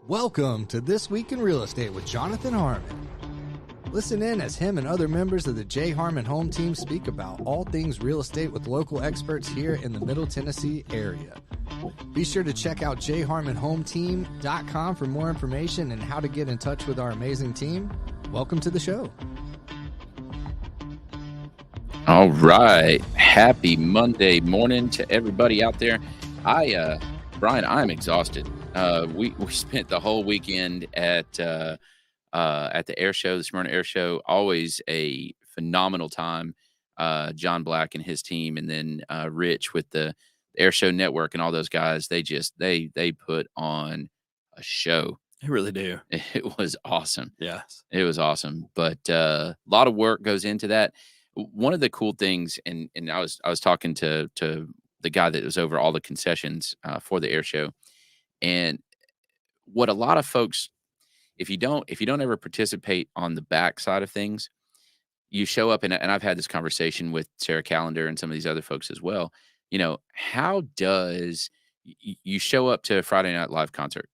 Welcome to This Week in Real Estate with Jonathan Harmon. Listen in as him and other members of the J Harmon Home Team speak about all things real estate with local experts here in the Middle Tennessee area. Be sure to check out jharmonhometeam.com for more information and how to get in touch with our amazing team. Welcome to the show. All right. Happy Monday morning to everybody out there. Bryan, I'm exhausted. We spent the whole weekend at the air show, the Smyrna Air Show. Always a phenomenal time. John Black and his team, and then Rich with the Air Show Network and all those guys. They put on a show. They really do. It was awesome. Yes, it was awesome. But a lot of work goes into that. One of the cool things, and I was talking to the guy that was over all the concessions for the air show. And what a lot of folks, if you don't ever participate on the back side of things, you show up and I've had this conversation with Sarah Callender and some of these other folks as well. You know, how does you show up to a Friday Night Live concert,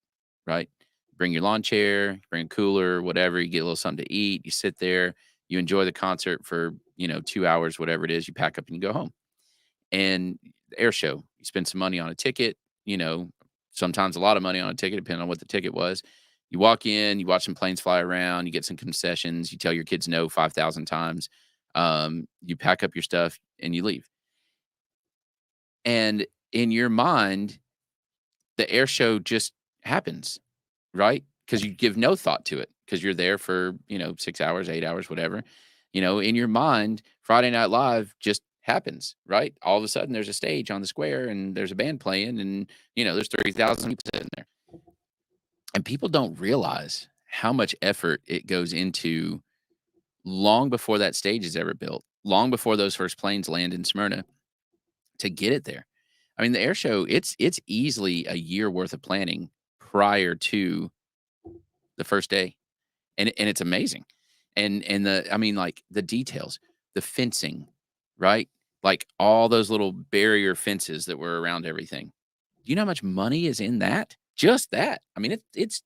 right? Bring your lawn chair, bring a cooler, whatever. You get a little something to eat. You sit there, you enjoy the concert for 2 hours, whatever it is. You pack up and you go home. And the air show, you spend some money on a ticket. Sometimes a lot of money on a ticket, depending on what the ticket was. You walk in, you watch some planes fly around, you get some concessions, you tell your kids no 5,000 times. You pack up your stuff and you leave. And in your mind, the air show just happens, right? Because you give no thought to it because you're there for, 6 hours, 8 hours, whatever. In your mind, Friday Night Live just happens, right? All of a sudden there's a stage on the square and there's a band playing and, there's 30,000 people sitting there. And people don't realize how much effort it goes into long before that stage is ever built, long before those first planes land in Smyrna to get it there. I mean, the air show, it's easily a year worth of planning prior to the first day. And it's amazing. And the details, the fencing, right? Like all those little barrier fences that were around everything. Do you know how much money is in that? Just that. I mean, it's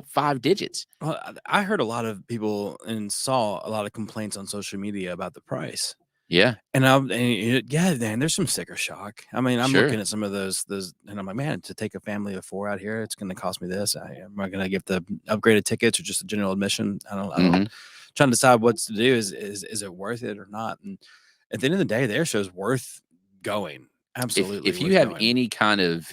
5 digits. Well, I heard a lot of people and saw a lot of complaints on social media about the price. Yeah. Man, there's some sticker shock. I mean, I'm Sure. looking at some of those, and I'm like, man, to take a family of 4 out here, it's going to cost me this. Am I going to get the upgraded tickets or just the general admission? I don't. Trying to decide what to do. Is it worth it or not? And at the end of the day, the air show is worth going. Absolutely. If you have any kind of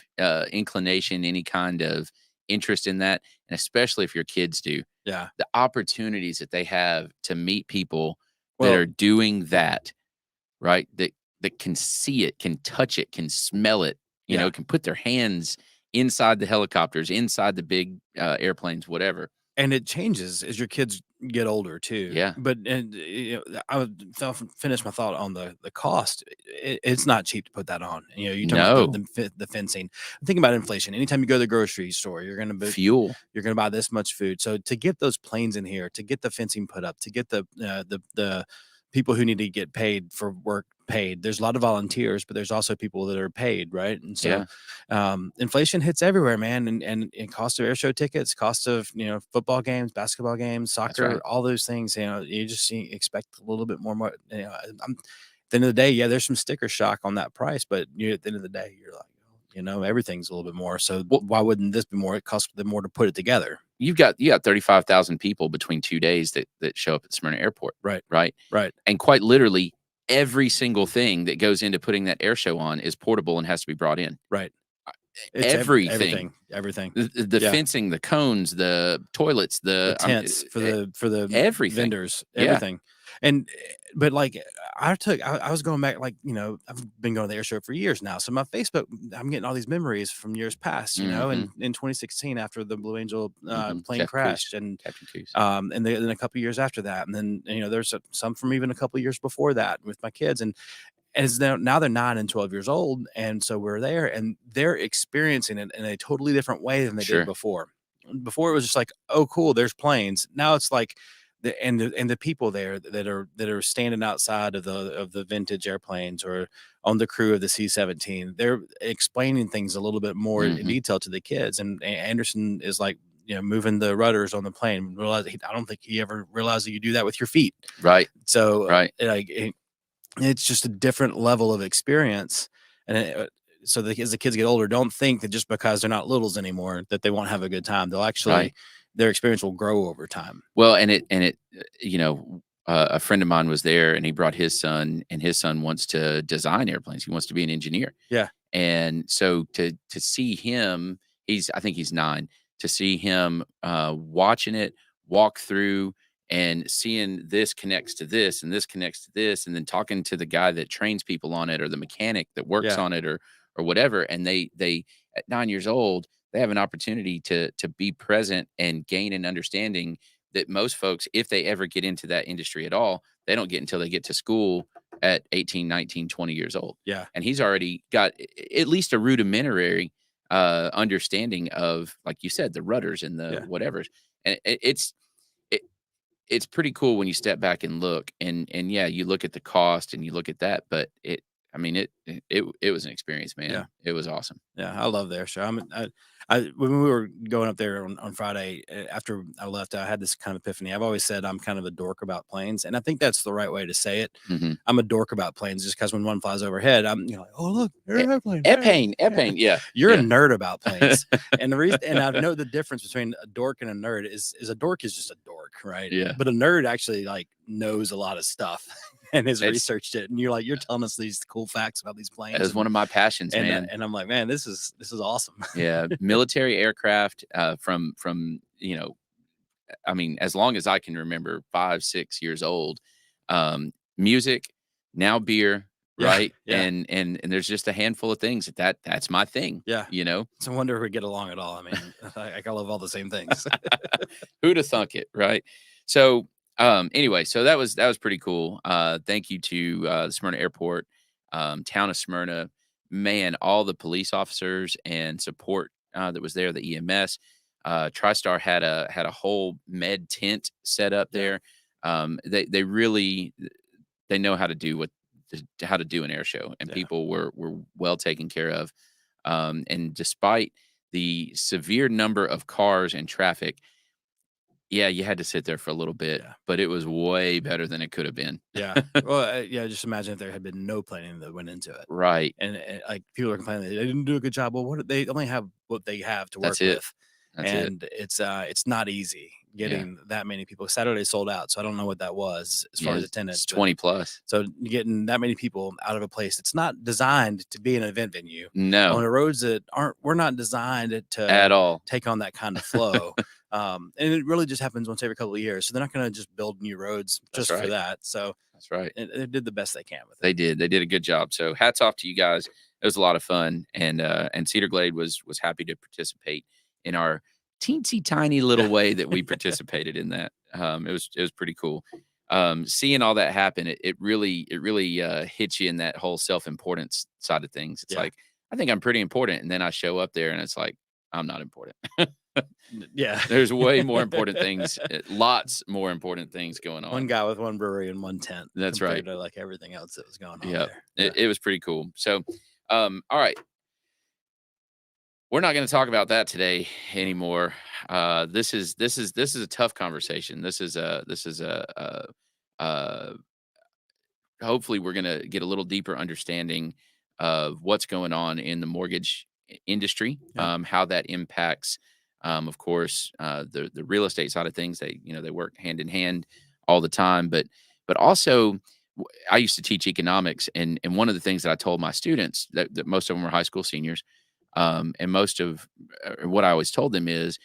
inclination, any kind of interest in that, and especially if your kids do, the opportunities that they have to meet people that are doing that, right? That can see it, can touch it, can smell it, can put their hands inside the helicopters, inside the big airplanes, whatever. And it changes as your kids get older too. Yeah. But I would finish my thought on the cost. It's not cheap to put that on. You talk about the fencing. Think about inflation. Anytime you go to the grocery store, you're going to fuel. You're going to buy this much food. So to get those planes in here, to get the fencing put up, to get the people who need to get paid for work paid. There's a lot of volunteers, but there's also people that are paid, right? And so inflation hits everywhere, man. And cost of air show tickets, cost of, football games, basketball games, soccer, all those things, you just expect a little bit more. At the end of the day, there's some sticker shock on that price, but at the end of the day, you're like, everything's a little bit more. So why wouldn't this be more? It costs them more to put it together. You got 35,000 people between 2 days that show up at Smyrna Airport. Right. And quite literally every single thing that goes into putting that air show on is portable and has to be brought in. Right. It's everything. The fencing, the cones, the toilets, the tents for the everything. Vendors, everything. But I was going back, I've been going to the air show for years now. So my Facebook, I'm getting all these memories from years past, and in 2016 after the Blue Angel plane crashed, and then a couple years after that, and then there's some from even a couple years before that with my kids, and as now they're 9 and 12 years old, and so we're there, and they're experiencing it in a totally different way than they did before. Before it was just like, oh, cool, there's planes. Now it's like, the people there that are standing outside of the vintage airplanes or on the crew of the C-17, they're explaining things a little bit more in detail to the kids. And Anderson is like, moving the rudders on the plane. I don't think he ever realized that you do that with your feet. Right. So Right. It's just a different level of experience. And so as the kids get older, don't think that just because they're not littles anymore that they won't have a good time. They'll actually, their experience will grow over time. Well, and it, a friend of mine was there, and he brought his son, and his son wants to design airplanes. He wants to be an engineer. Yeah. And so to see him, I think he's 9, to see him watching it walk through and seeing this connects to this and this connects to this, and then talking to the guy that trains people on it or the mechanic that works on it or whatever. And they at 9 years old, they have an opportunity to be present and gain an understanding that most folks, if they ever get into that industry at all, they don't get until they get to school at 18, 19, 20 years old. Yeah. And he's already got at least a rudimentary understanding of, like you said, the rudders and the whatevers. And it's pretty cool when you step back and look, and you look at the cost and you look at that, but it was an experience, man. Yeah. It was awesome. Yeah, I love their show. When we were going up there on Friday after I left, I had this kind of epiphany. I've always said I'm kind of a dork about planes, and I think that's the right way to say it. I'm a dork about planes just because when one flies overhead, I'm like, oh look, there's an airplane. Airplane, yeah. You're a nerd about planes, and the reason, and I know the difference between a dork and a nerd is a dork is just a dork, right? Yeah. But a nerd actually like knows a lot of stuff and has researched it, and you're telling us these cool facts about these planes. It's one of my passions, man. And I'm like, man, this is awesome. Yeah, military aircraft from I mean, as long as I can remember, 5, 6 years old. Music, now beer, right? Yeah. And there's just a handful of things that's my thing. Yeah. It's a wonder if we get along at all. I mean, I love all the same things. Who'd have thunk it, right? So anyway, so that was pretty cool. Thank you to the Smyrna Airport, town of Smyrna, man, all the police officers and support that was there, the EMS. TriStar had a whole med tent set up there. They really know how to do an air show, and people were well taken care of. And despite the severe number of cars and traffic, you had to sit there for a little bit, but it was way better than it could have been. Yeah. Well, just imagine if there had been no planning that went into it. Right. And like people are complaining they didn't do a good job. Well, they only have what they have to work with. It's not easy getting that many people. Saturday sold out, so I don't know what that was as far as attendance. It's 20 plus. So getting that many people out of a place that's not designed to be an event venue. No. On the roads that we're not designed to at all take on that kind of flow. And it really just happens once every couple of years. So they're not going to just build new roads for that. So that's right. They did the best they can with it. They did a good job. So hats off to you guys. It was a lot of fun, and Cedar Glade was happy to participate in our teensy tiny little way that we participated in that. It was pretty cool. Seeing all that happen, it really hits you in that whole self-importance side of things. It's like, I think I'm pretty important. And then I show up there and it's like, I'm not important. There's way more important things, lots more important things going on. One guy with one brewery and one tent. That's right. To like everything else that was going on there. It was pretty cool. So, all right. We're not going to talk about that today anymore. This is a tough conversation. Hopefully we're going to get a little deeper understanding of what's going on in the mortgage industry, how that impacts, of course, the real estate side of things. They work hand in hand all the time, but also I used to teach economics, and one of the things that I told my students that most of them were high school seniors, and most of what I always told them is,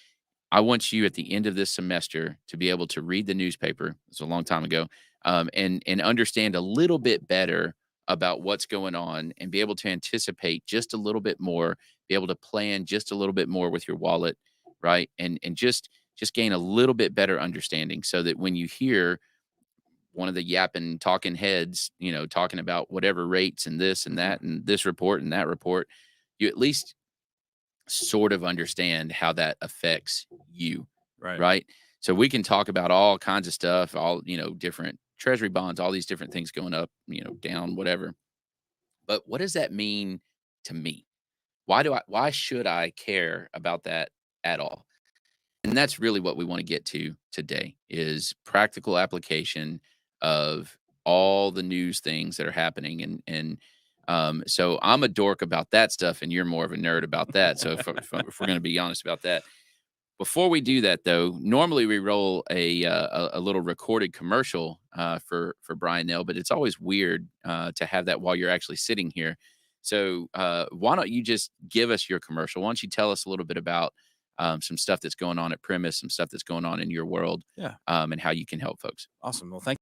I want you at the end of this semester to be able to read the newspaper. It's a long time ago, and understand a little bit better about what's going on, and be able to anticipate just a little bit more, be able to plan just a little bit more with your wallet, right? And just gain a little bit better understanding, so that when you hear one of the yapping talking heads, talking about whatever rates and this and that and this report and that report, you at least sort of understand how that affects you. Right. Right. So we can talk about all kinds of stuff, all, different treasury bonds, all these different things going up, down, whatever. But what does that mean to me? Why should I care about that at all? And that's really what we want to get to today is practical application of all the news things that are happening. So I'm a dork about that stuff, and you're more of a nerd about that. So if we're going to be honest about that, before we do that, though, normally we roll a little recorded commercial for Bryan Nale, but it's always weird to have that while you're actually sitting here. So why don't you just give us your commercial? Why don't you tell us a little bit about some stuff that's going on at Primis, some stuff that's going on in your world, Yeah. and how you can help folks? Awesome. Well, thank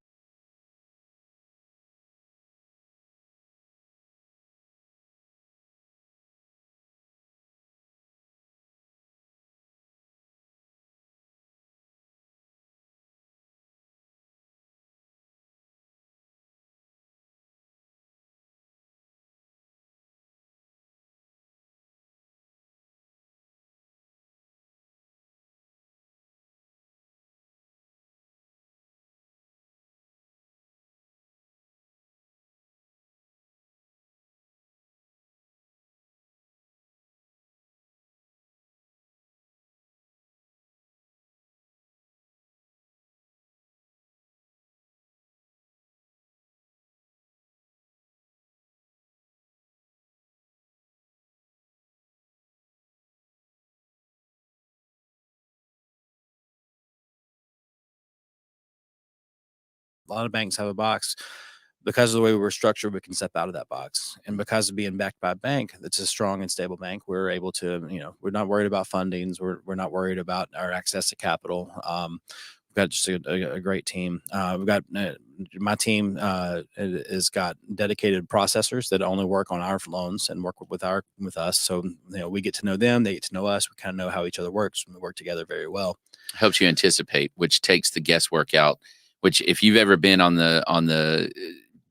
A lot of banks have a box. Because of the way we were structured, we can step out of that box. And because of being backed by a bank that's a strong and stable bank, we're able to, we're not worried about fundings. We're not worried about our access to capital. We've got just a great team. We've got my team has got dedicated processors that only work on our loans and work with us. So we get to know them, they get to know us. We kind of know how each other works, and we work together very well. Helps you anticipate, which takes the guesswork out. Which, if you've ever been on the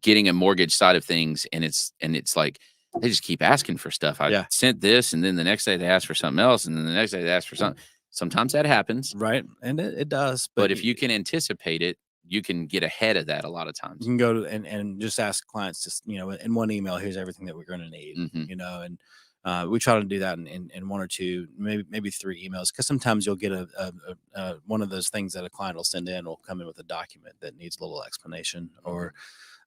getting a mortgage side of things, and it's like they just keep asking for stuff. I sent this, and then the next day they ask for something else, and then the next day they ask for something. Sometimes that happens, right? And it does. But if you can anticipate it, you can get ahead of that a lot of times. You can go to and just ask clients, just in one email, here's everything that we're going to need. And we try to do that in one or two, maybe three emails, because sometimes you'll get a one of those things that a client will send in will come in with a document that needs a little explanation, or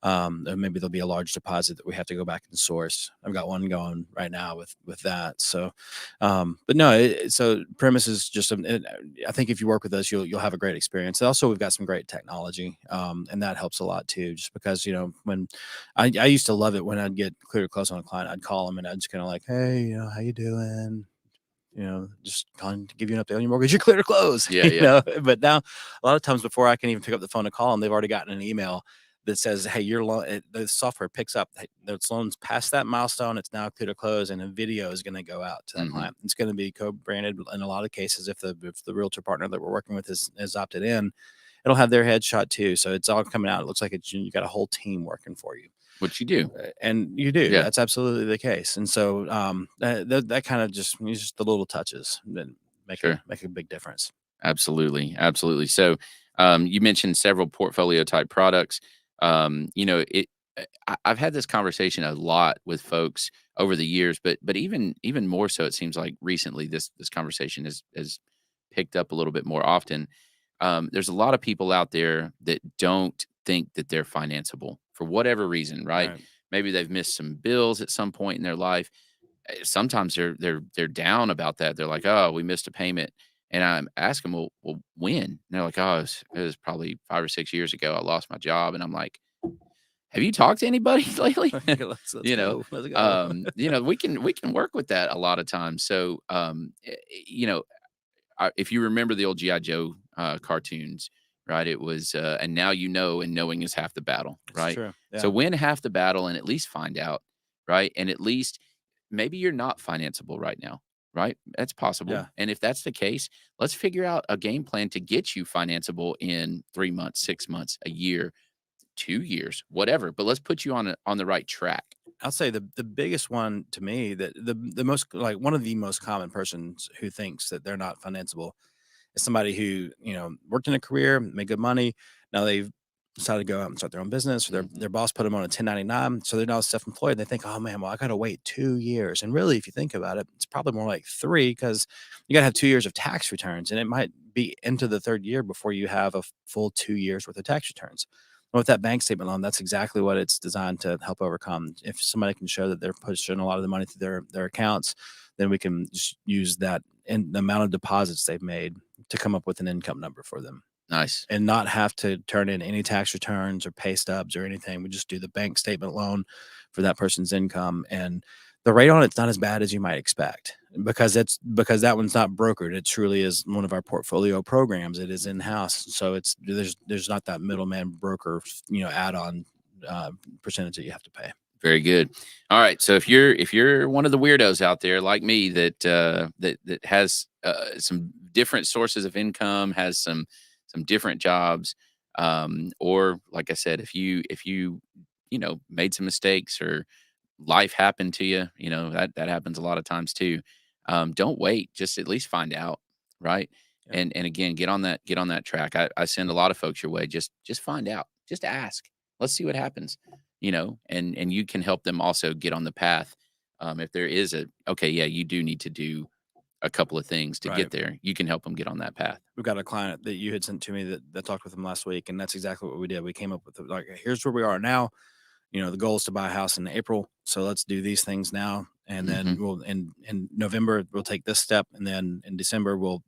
maybe there'll be a large deposit that we have to go back and source. I've got one going right now with that. So, but no, so Primis is just, I think if you work with us, you'll have a great experience. Also, we've got some great technology, and that helps a lot too, just because, when I used to love it when I'd get clear to close on a client, I'd call them and I'd just kind of like, hey, how you doing? Just calling to give you an update on your mortgage. You're clear to close. Yeah. But now a lot of times before I can even pick up the phone to call them, they've already gotten an email that says, hey, your loan, the software picks up, hey, those loans past that milestone. It's now clear to close, and a video is going to go out to that client. It's going to be co-branded in a lot of cases. If the realtor partner that we're working with is opted in, it'll have their headshot too. So it's all coming out. It looks like you got a whole team working for you. Which you do. And you do. Yeah. That's absolutely the case. And so that kind of just the little touches that make a big difference. Absolutely. So you mentioned several portfolio type products. I've had this conversation a lot with folks over the years, but even more so, it seems like recently this conversation has picked up a little bit more often. There's a lot of people out there that don't think that they're financeable for whatever reason, right? Maybe they've missed some bills at some point in their life. Sometimes they're down about that. They're like, "Oh, we missed a payment." And I ask them, well, when? And they're like, "Oh, it was probably 5 or 6 years ago. I lost my job." And I'm like, "Have you talked to anybody lately?" Let's go. We can work with that a lot of times. So, if you remember the old GI Joe cartoons, right? It was, and now and knowing is half the battle, right? True. Yeah. So win half the battle and at least find out, right? And at least maybe you're not financeable right now, right? That's possible. Yeah. And if that's the case, let's figure out a game plan to get you financeable in 3 months, 6 months, a year, 2 years, whatever. But let's put you on the right track. I'll say the biggest one to me, that the most, like, one of the most common persons who thinks that they're not financeable is somebody who, worked in a career, made good money. Now they've decided to go out and start their own business, or their boss put them on a 1099. So they're now self-employed. They think, oh man, well, I got to wait 2 years. And really, if you think about it, it's probably more like 3, because you got to have 2 years of tax returns, and it might be into the 3rd year before you have a full 2 years worth of tax returns. And with that bank statement loan, that's exactly what it's designed to help overcome. If somebody can show that they're pushing a lot of the money through their accounts, then we can just use that and the amount of deposits they've made to come up with an income number for them. Nice. And not have to turn in any tax returns or pay stubs or anything. We just do the bank statement loan for that person's income. And the rate on it's not as bad as you might expect, because that one's not brokered. It truly is one of our portfolio programs. It is in-house. So there's not that middleman broker, add-on percentage that you have to pay. Very good. All right. So if you're one of the weirdos out there like me that has some different sources of income, has some different jobs, or like I said, if you made some mistakes or life happened to you, that happens a lot of times too. Don't wait. Just at least find out, right? Yeah. And again, get on that track. I send a lot of folks your way. Just find out. Just ask. Let's see what happens. And you can help them also get on the path. If there is you do need to do a couple of things to get there. You can help them get on that path. We've got a client that you had sent to me that talked with him last week, and that's exactly what we did. We came up with here's where we are now. The goal is to buy a house in April, so let's do these things now, and then we'll in November we'll take this step, and then in December we'll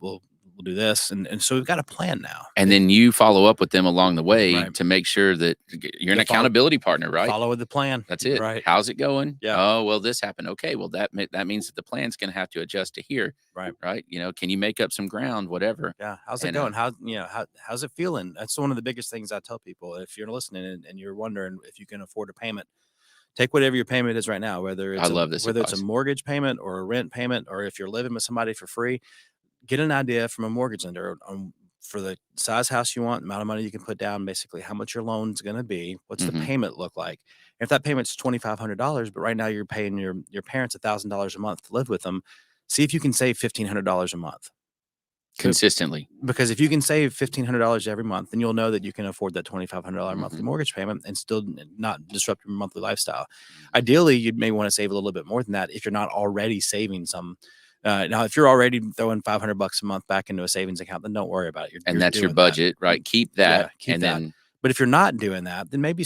do this, and so we've got a plan now. And then you follow up with them along the way to make sure that you're an accountability partner, right? Follow the plan. That's it. Right. How's it going? Yeah. Oh, well, this happened. Okay. Well, that means that the plan's going to have to adjust to here. Right. Right. Can you make up some ground? Whatever. Yeah. How's it going? How's it feeling? That's one of the biggest things I tell people. If you're listening and you're wondering if you can afford a payment, take whatever your payment is right now, whether it's it's a mortgage payment or a rent payment, or if you're living with somebody for free. Get an idea from a mortgage lender on for the size house you want, the amount of money you can put down, basically how much your loan's going to be, what's the payment look like. If that payment's $2,500, but right now you're paying your parents $1,000 a month to live with them, see if you can save $1,500 a month consistently. Because if you can save $1,500 every month, then you'll know that you can afford that $2,500 monthly mortgage payment and still not disrupt your monthly lifestyle. Ideally, you may want to save a little bit more than that if you're not already saving some. Now, if you're already throwing $500 a month back into a savings account, then don't worry about it. That's your budget, right? Keep that. Then. But if you're not doing that, then maybe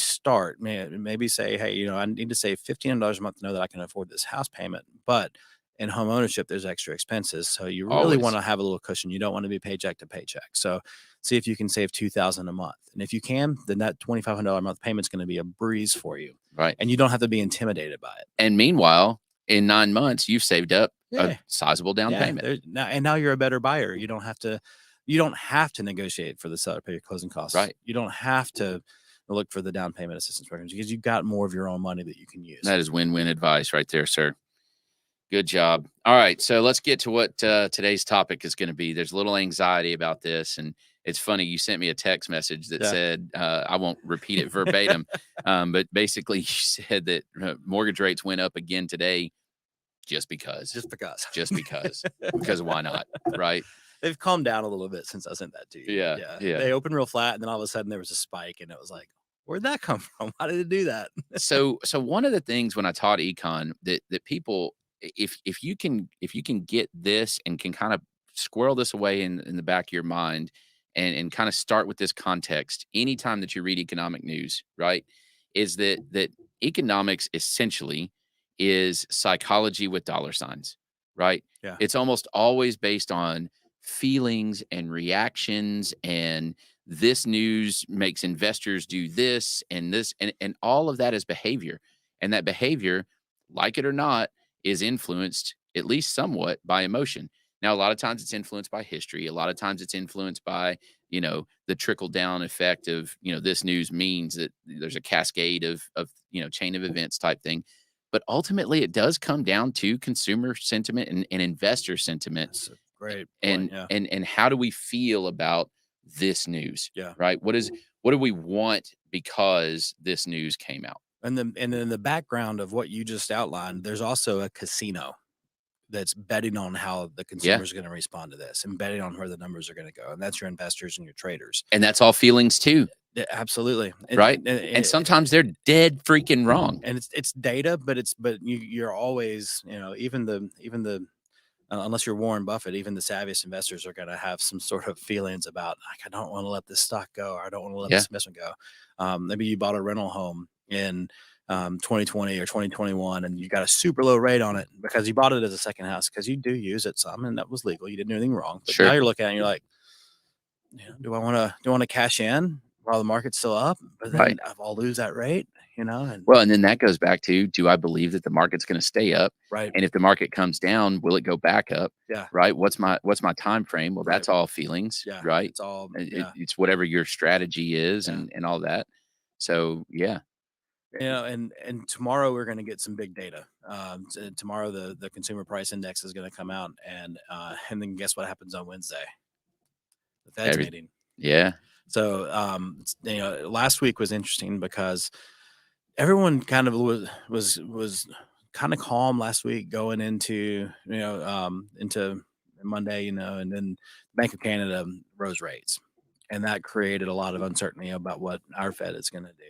maybe say, hey, I need to save $1,500 a month to know that I can afford this house payment. But in home ownership, there's extra expenses. So you really want to have a little cushion. You don't want to be paycheck to paycheck. So see if you can save $2,000 a month. And if you can, then that $2,500 a month payment is going to be a breeze for you. Right. And you don't have to be intimidated by it. And meanwhile, in 9 months, you've saved up a sizable down payment. Now you're a better buyer. You don't have to negotiate for the seller pay your closing costs. Right. You don't have to look for the down payment assistance programs because you've got more of your own money that you can use. That is win-win advice right there, sir. Good job. All right. So let's get to what today's topic is going to be. There's a little anxiety about this. And it's funny. You sent me a text message that said, I won't repeat it verbatim, but basically you said that mortgage rates went up again today just because. Because why not? Right. They've calmed down a little bit since I sent that to you. Yeah. They opened real flat, and then all of a sudden there was a spike, and it was like, where'd that come from? Why did it do that? So one of the things when I taught econ that people, if you can get this and can kind of squirrel this away in the back of your mind and kind of start with this context anytime that you read economic news, right, is that economics essentially is psychology with dollar signs, right? Yeah. It's almost always based on feelings and reactions, and this news makes investors do this and this, and all of that is behavior. And that behavior, like it or not, is influenced at least somewhat by emotion. Now, a lot of times it's influenced by history. A lot of times it's influenced by, the trickle down effect of, this news means that there's a cascade of chain of events type thing. But ultimately it does come down to consumer sentiment and investor sentiment. That's a great point, and how do we feel about this news? Yeah. Right. What do we want because this news came out? And then in the background of what you just outlined, there's also a casino that's betting on how the Yeah. consumer is going to respond to this and betting on where the numbers are going to go. And that's your investors and your traders. And that's all feelings too, Yeah, absolutely. right? And sometimes they're dead freaking wrong. And it's data, but you're always, even the unless you're Warren Buffett, even the savviest investors are going to have some sort of feelings about, like, I don't want to let this stock go, or I don't want to let Yeah. this investment go. Maybe you bought a rental home in 2020 or 2021, and you got a super low rate on it because you bought it as a second house because you do use it some, and that was legal. You didn't do anything wrong. But Sure. now you're looking at it and you're like, do I want to cash in while the market's still up? But then Right. I'll lose that rate, And Well, and then that goes back to, do I believe that the market's going to stay up? right, And if the market comes down, will it go back up? yeah, Right. What's my time frame? Well, Right. that's all feelings, yeah, right? it's all It's whatever your strategy is, Yeah. and all that. So yeah, and tomorrow we're going to get some big data. Tomorrow the consumer price index is going to come out, and then guess what happens on Wednesday? The Fed's meeting. Yeah. So last week was interesting because everyone kind of was kind of calm last week going into into Monday, and then Bank of Canada rose rates, and that created a lot of uncertainty about what our Fed is going to do.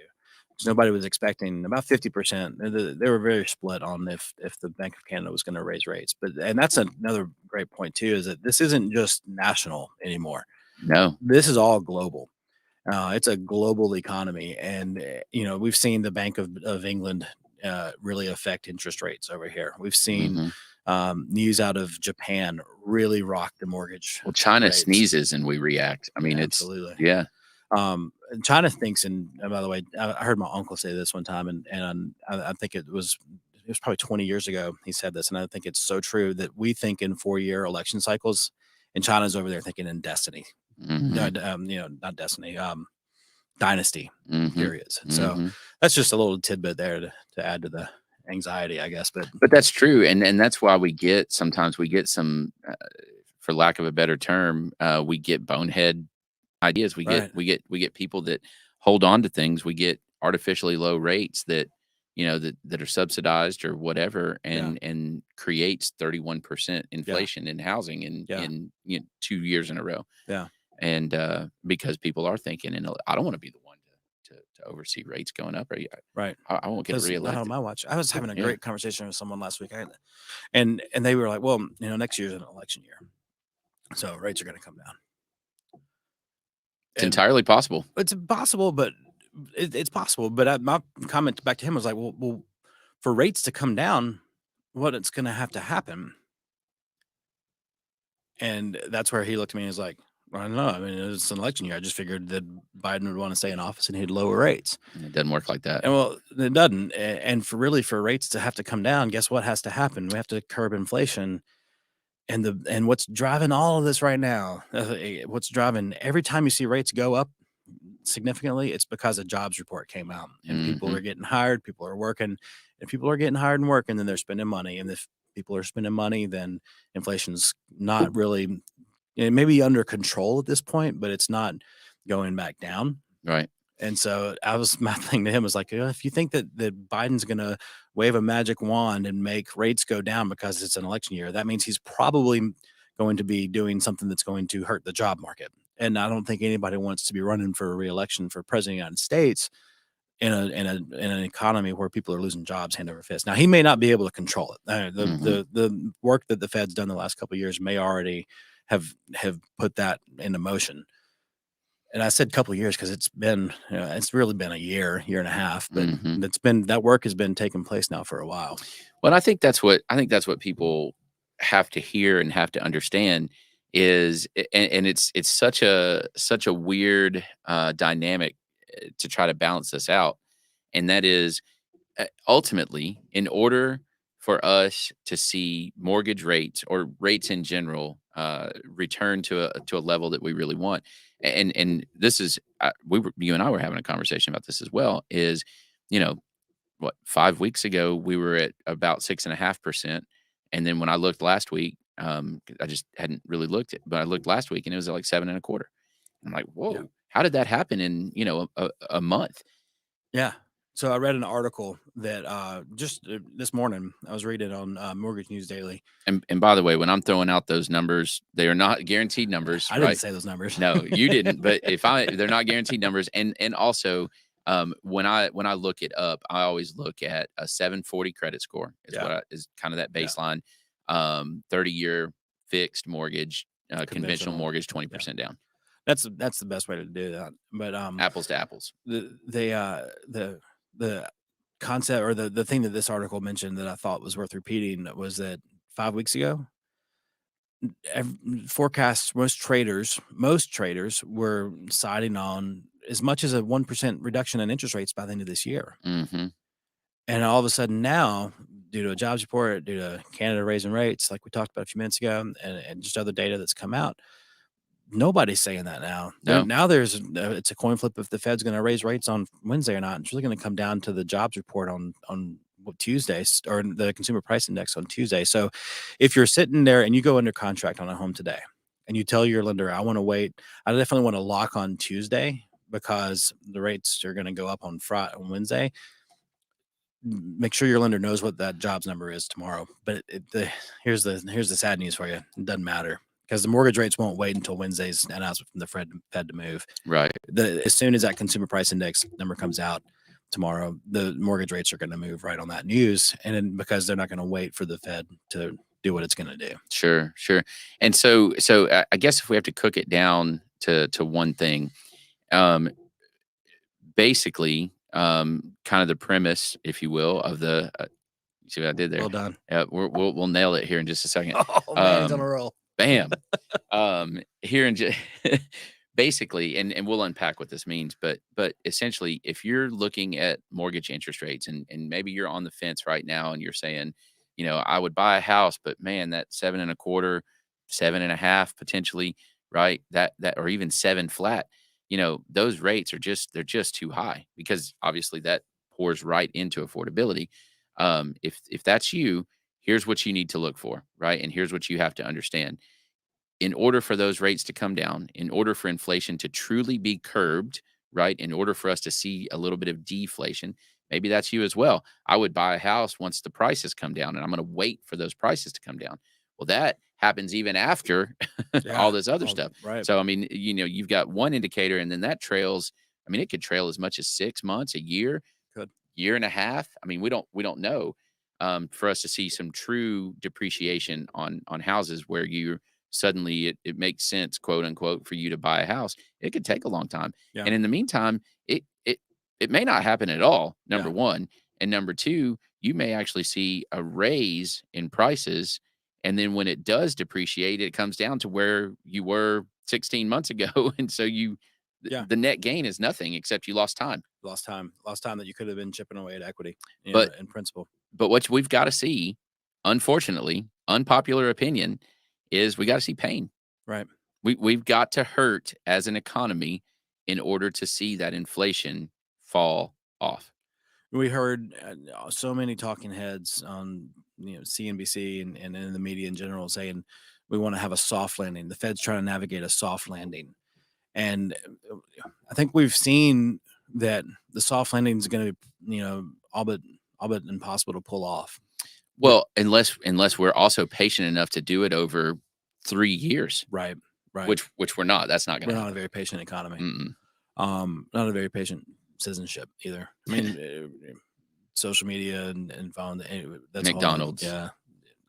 Because nobody was expecting, about 50%. They were very split on if the Bank of Canada was going to raise rates. And that's another great point too, is that this isn't just national anymore. No. This is all global. It's a global economy, and we've seen the Bank of England really affect interest rates over here. We've seen news out of Japan really rock the mortgage. Well, China rates. Sneezes and we react. I mean, it's absolutely. Yeah. And China thinks, and by the way, I heard my uncle say this one time, and I think it was probably 20 years ago he said this, and I think it's so true that we think in 4-year election cycles, and China's over there thinking in destiny. Not destiny, dynasty periods. So that's just a little tidbit there to add to the anxiety, I guess. But that's true, and that's why sometimes we get some, for lack of a better term, we get bonehead ideas. We get people that hold on to things. We get artificially low rates that that are subsidized or whatever, and creates 31% inflation in housing in 2 years in a row. Yeah. And because people are thinking, and I don't want to be the one to oversee rates going up. Right. I won't get reelected. Not on my watch. I was having a great conversation with someone last week, and they were like, "Well, next year's an election year, so rates are going to come down." It's entirely possible. It's possible, but it's possible. But my comment back to him was like, "Well, for rates to come down, what it's going to have to happen?" And that's where he looked at me and was like, I don't know. I mean, it's an election year. I just figured that Biden would want to stay in office and he'd lower rates. It doesn't work like that. And well, it doesn't. And for rates to have to come down, guess what has to happen? We have to curb inflation. And what's driving all of this right now? What's driving every time you see rates go up significantly? It's because a jobs report came out, and people are getting hired, people are working. If people are getting hired and working, then they're spending money. And if people are spending money, then inflation's not really. It may be under control at this point, but it's not going back down. Right. And so my thing to him was like, if you think that Biden's going to wave a magic wand and make rates go down because it's an election year, that means he's probably going to be doing something that's going to hurt the job market. And I don't think anybody wants to be running for a re-election for president of the United States in an economy where people are losing jobs hand over fist. Now, he may not be able to control it. The work that the Fed's done the last couple of years may already have put that into motion. And I said a couple of years because it's really been a year and a half, but that work has been taking place now for a while. Well, I think that's what people have to hear and have to understand is, and it's such a weird dynamic to try to balance this out. And that is, ultimately, in order for us to see mortgage rates or rates in general return to a level that we really want, and this is you and I were having a conversation about this as well, is 5 weeks ago we were at about 6.5%, and then when I looked last week, I just hadn't really looked but I looked last week and it was at like 7.25. I'm like, whoa, how did that happen in a month? Yeah. So I read an article that just this morning I was reading on Mortgage News Daily. And by the way, when I'm throwing out those numbers, they are not guaranteed numbers, I right? didn't say those numbers. No, you didn't. But they're not guaranteed numbers. And also, when I look it up, I always look at a 740 credit score is kind of that baseline. 30-year fixed mortgage, conventional mortgage, 20% down. That's the best way to do that. But apples to apples. The concept or the thing that this article mentioned that I thought was worth repeating was that 5 weeks ago, forecasts, most traders were siding on as much as a 1% reduction in interest rates by the end of this year. Mm-hmm. And all of a sudden now, due to a jobs report, due to Canada raising rates, like we talked about a few minutes ago, and just other data that's come out, nobody's saying that now. No. Now it's a coin flip if the Fed's going to raise rates on Wednesday or not. It's really going to come down to the jobs report on Tuesday, or the consumer price index on Tuesday. So if you're sitting there and you go under contract on a home today and you tell your lender, I want to wait, I definitely want to lock on Tuesday because the rates are going to go up on Wednesday. Make sure your lender knows what that jobs number is tomorrow. But here's the sad news for you. It doesn't matter because the mortgage rates won't wait until Wednesday's announcement from the Fed to move. Right. As soon as that consumer price index number comes out tomorrow, the mortgage rates are going to move right on that news. And then because they're not going to wait for the Fed to do what it's going to do. Sure. And so I guess if we have to cook it down to one thing, basically, kind of the premise, if you will, of the you see what I did there? Well done. We'll nail it here in just a second. Oh, man, he's on a roll. Bam. Here in basically, and we'll unpack what this means, but essentially, if you're looking at mortgage interest rates and maybe you're on the fence right now and you're saying, I would buy a house, but man, that 7.25, 7.5 potentially, right? That or even 7 flat, those rates they're just too high because obviously that pours right into affordability. If that's you, here's what you need to look for, right? And here's what you have to understand. In order for those rates to come down, in order for inflation to truly be curbed, right? In order for us to see a little bit of deflation, maybe that's you as well. I would buy a house once the prices come down, and I'm going to wait for those prices to come down. Well, that happens even after all this other stuff. Right. So, I mean, you've got one indicator, and then that trails. I mean, it could trail as much as 6 months, a year, year and a half. I mean, we don't know. For us to see some true depreciation on houses where you suddenly it makes sense, quote unquote, for you to buy a house, it could take a long time. Yeah. And in the meantime, it may not happen at all, number one. And number two, you may actually see a raise in prices. And then when it does depreciate, it comes down to where you were 16 months ago. And so the net gain is nothing except you lost time. Lost time that you could have been chipping away at equity in principle. But what we've got to see, unfortunately, unpopular opinion, is we got to see pain. Right. We've got to hurt as an economy in order to see that inflation fall off. We heard so many talking heads on CNBC and in the media in general saying we want to have a soft landing. The Fed's trying to navigate a soft landing. And I think we've seen that the soft landing is going to be, all but impossible to pull off. Well, unless we're also patient enough to do it over 3 years, right? Which we're not. That's not going to. We're not a very patient economy. Mm-mm. Not a very patient citizenship either. I mean, social media and phone. That's McDonald's. Yeah,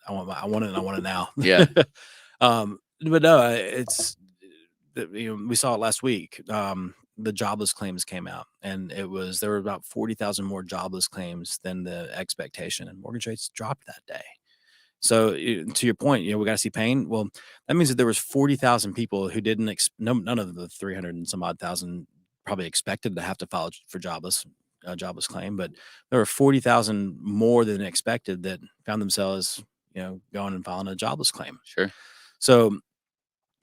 I want it. And I want it now. Yeah. But no, it's we saw it last week. The jobless claims came out, and there were about 40,000 more jobless claims than the expectation, and mortgage rates dropped that day. So to your point, we got to see pain. Well, that means that there was 40,000 people who didn't none of the 300 and some odd thousand probably expected to have to file for jobless claim, but there were 40,000 more than expected that found themselves, going and filing a jobless claim. Sure. So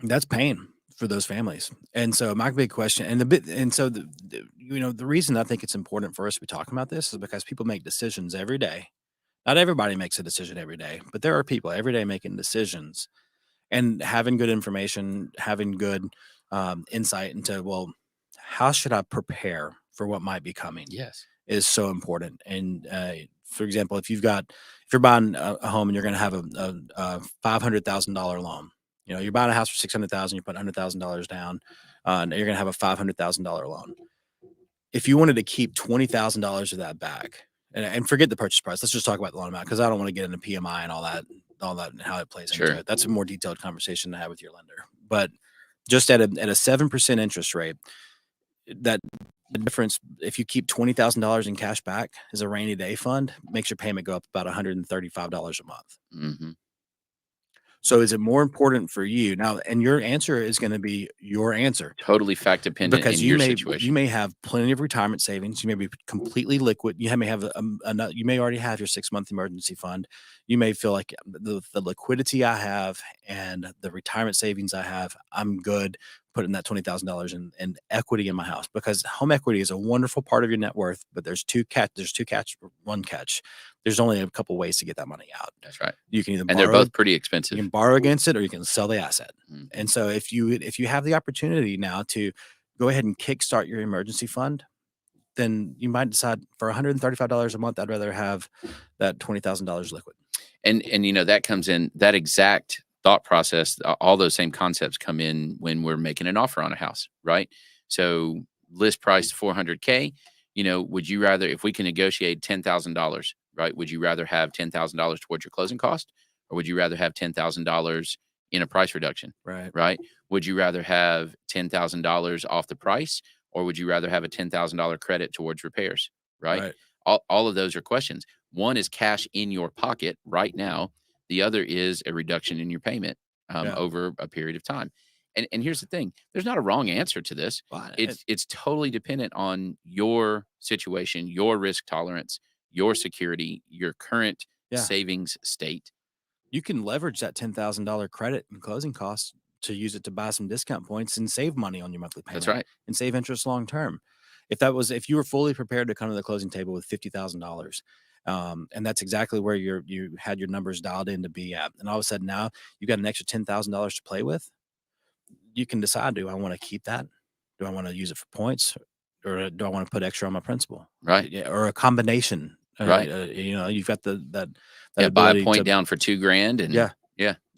that's pain for those families. And so my big question, the reason I think it's important for us to be talking about this is because people make decisions every day. Not everybody makes a decision every day, but there are people every day making decisions, and having good information, having good insight into, well, how should I prepare for what might be coming? Yes. is so important. And for example, if you're buying a home and you're going to have a $500,000 loan, you're buying a house for $600,000, you put $100,000 down, and you're going to have a $500,000 loan. If you wanted to keep $20,000 of that back, and forget the purchase price, let's just talk about the loan amount, because I don't want to get into PMI and all that and how it plays into it. That's a more detailed conversation to have with your lender. But just at a 7% interest rate, that the difference, if you keep $20,000 in cash back as a rainy day fund, makes your payment go up about $135 a month. Mm-hmm. So is it more important for you now? And your answer is going to be your answer. Totally fact dependent Because in your situation. You may have plenty of retirement savings. You may be completely liquid. You may have you may already have your 6-month emergency fund. You may feel like the liquidity I have and the retirement savings I have, I'm good putting that $20,000 in equity in my house, because home equity is a wonderful part of your net worth. But there's one catch. There's only a couple ways to get that money out. That's right. You can either and they're both pretty expensive. You can borrow against it, or you can sell the asset. Mm-hmm. And so if you have the opportunity now to go ahead and kickstart your emergency fund, then you might decide for $135 a month, I'd rather have that $20,000 liquid. And that comes in, that exact thought process. All those same concepts come in when we're making an offer on a house, right? So list price $400K. Would you rather, if we can negotiate $10,000, right? Would you rather have $10,000 towards your closing cost, or would you rather have $10,000 in a price reduction? Right. Would you rather have $10,000 off the price, or would you rather have a $10,000 credit towards repairs? Right. All of those are questions. One is cash in your pocket right now. The other is a reduction in your payment over a period of time. And here's the thing: there's not a wrong answer to this. It's totally dependent on your situation, your risk tolerance, your security, your current savings state. You can leverage that $10,000 credit and closing costs to use it to buy some discount points and save money on your monthly payment. That's right. And save interest long term. If you were fully prepared to come to the closing table with $50,000, and that's exactly where you had your numbers dialed in to be at, and all of a sudden now you got an extra $10,000 to play with, you can decide: do I want to keep that? Do I want to use it for points, or do I want to put extra on my principal? Right. Or a combination. Right. You've got that buy a point down for $2,000, and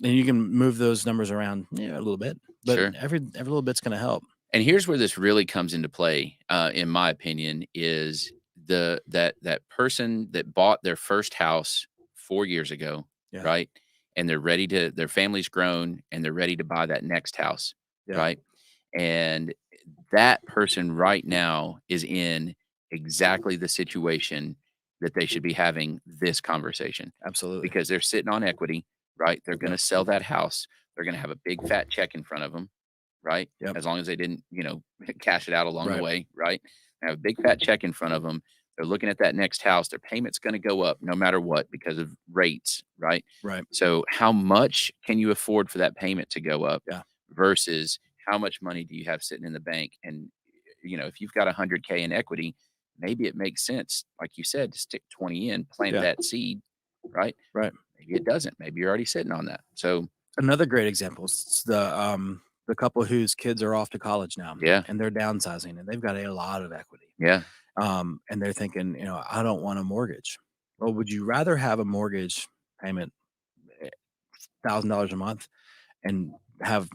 and you can move those numbers around a little bit, but every little bit's going to help. And here's where this really comes into play, in my opinion, is that person that bought their first house 4 years ago, right? And their family's grown and they're ready to buy that next house, right? And that person right now is in exactly the situation that they should be having this conversation. Absolutely. Because they're sitting on equity, right? They're going to sell that house. They're going to have a big fat check in front of them, right? As long as they didn't, cash it out along the way, right? They have a big fat check in front of them. They're looking at that next house. Their payment's going to go up no matter what because of rates, right? Right. So how much can you afford for that payment to go up versus how much money do you have sitting in the bank? And, if you've got $100K in equity, maybe it makes sense, like you said, to stick 20 in, plant that seed, right? Right. Maybe it doesn't. Maybe you're already sitting on that. So another great example is the couple whose kids are off to college now. And they're downsizing and they've got a lot of equity. And they're thinking, I don't want a mortgage. Well, would you rather have a mortgage payment $1,000 a month and have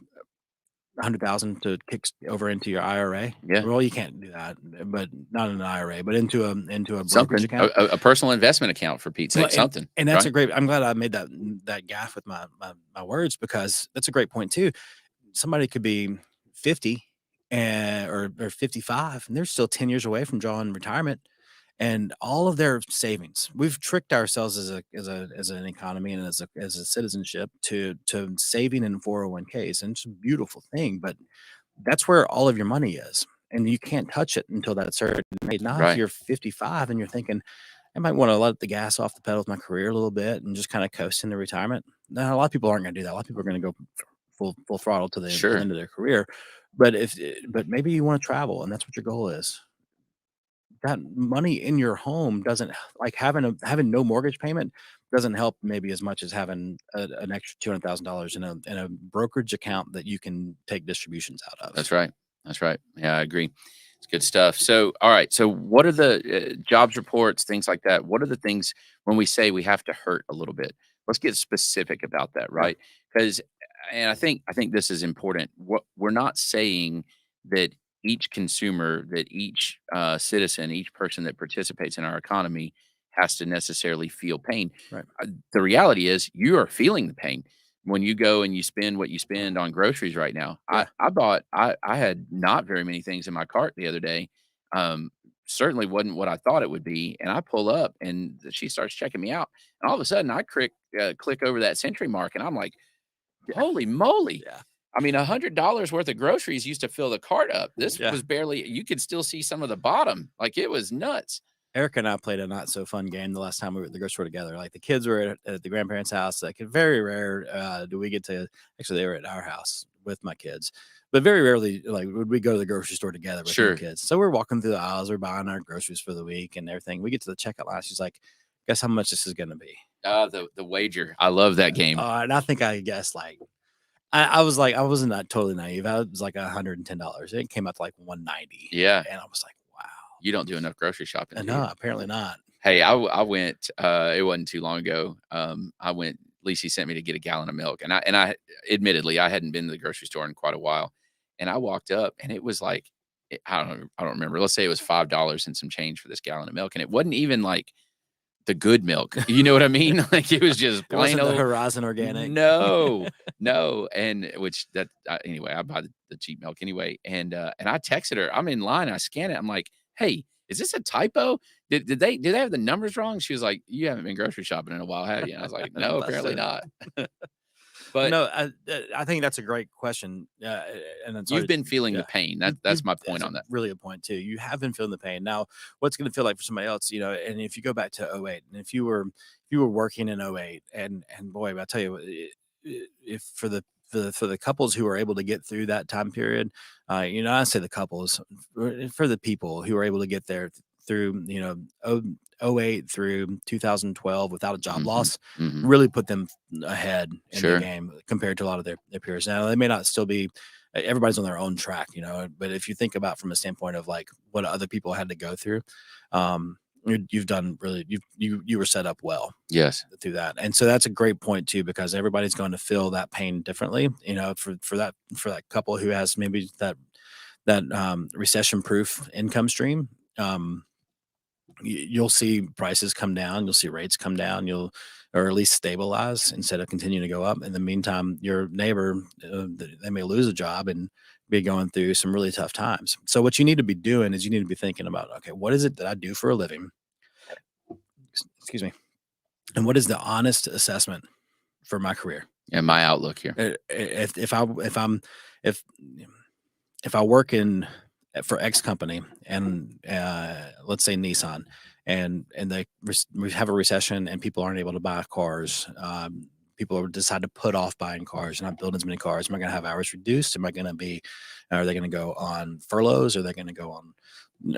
$100,000 to kick over into your IRA? Well, you can't do that, but not in an IRA, but into a brokerage account, a personal investment account, for Pete's sake, something. And that's a great. I'm glad I made that gaffe with my words, because that's a great point too. Somebody could be 50 or 55, and they're still 10 years away from drawing retirement, and all of their savings. We've tricked ourselves as an economy and as a citizenship to saving in 401ks, and it's a beautiful thing, but that's where all of your money is, and you can't touch it until that certain age. Now, if you're 55 and you're thinking, I might want to let the gas off the pedal with my career a little bit and just kind of coast into retirement. Now, a lot of people aren't going to do that. A lot of people are going to go full throttle to the end of their career. But maybe you want to travel and that's what your goal is. That money in your home doesn't, like having no mortgage payment doesn't help maybe as much as having an extra $200,000 in a brokerage account that you can take distributions out of. That's right. Yeah, I agree. It's good stuff. So, all right. So, what are the jobs reports, things like that? What are the things when we say we have to hurt a little bit? Let's get specific about that, Yeah. right? Because, and I think this is important. What we're not saying that each consumer, that each citizen, each person that participates in our economy has to necessarily feel pain. Right. The reality is, you are feeling the pain when you go and you spend what you spend on groceries right now. Yeah. I had not very many things in my cart the other day. Um, Certainly wasn't what I thought it would be. And I pull up and she starts checking me out. And all of a sudden I click over that century mark and I'm like, Yeah. holy moly. Yeah. I mean, $100 worth of groceries used to fill the cart up. This Yeah. was barely, you could still see some of the bottom. Like, it was nuts. Erica and I played a not so fun game the last time we were at the grocery store together. Like, the kids were at the grandparents' house. Like, very rare do we get to, actually they were at our house with my kids, but very rarely like would we go to the grocery store together with Sure. my kids. So we're walking through the aisles, we're buying our groceries for the week and everything. We get to the checkout line. She's like, guess how much this is going to be? The wager. I love that game. And I think I guessed like, I was like, I wasn't totally naive. I was like $110. It came out to like 190. Yeah. And I was like, wow. You don't do enough grocery shopping. do you? No, apparently not. Hey, I went, it wasn't too long ago. I went, Lacey sent me to get a gallon of milk. And I admittedly, I hadn't been to the grocery store in quite a while. And I walked up and it was like, I don't remember. Let's say it was $5 and some change for this gallon of milk. And it wasn't even like the good milk. You know what I mean? Like, it was just It plain wasn't the old Horizon Organic. No. And which that anyway, I buy the cheap milk anyway. And I texted her. I'm in line. I scan it. I'm like, hey, is this a typo? Did they have the numbers wrong? She was like, you haven't been grocery shopping in a while, have you? And I was like, no, apparently not. But no, I think that's a great question. And it's you've been feeling the pain. That's my point on that. Really a point too. You have been feeling the pain. Now, what's going to feel like for somebody else, and if you go back to 08, and if you were working in 08 and boy, I tell you, if for the couples who are able to get through that time period, I say the couples, for the people who are able to get there through, 08 through 2012 without a job loss, really put them ahead in the game compared to a lot of their peers. Now, they may not still be, everybody's on their own track, but if you think about from a standpoint of like what other people had to go through, you've done really, you were set up well. Yes. Through that. And so that's a great point too, because everybody's going to feel that pain differently, for that couple who has maybe that recession proof income stream. You'll see prices come down, you'll see rates come down, or at least stabilize instead of continuing to go up. In the meantime, your neighbor, they may lose a job and be going through some really tough times. So what you need to be doing is you need to be thinking about, okay, what is it that I do for a living? Excuse me. And what is the honest assessment for my career? And my outlook here. If I work for X company and let's say Nissan, and we have a recession and people aren't able to buy cars, people decide to put off buying cars, not building as many cars. Am I going to have hours reduced? Are they going to go on furloughs? Are they going to go on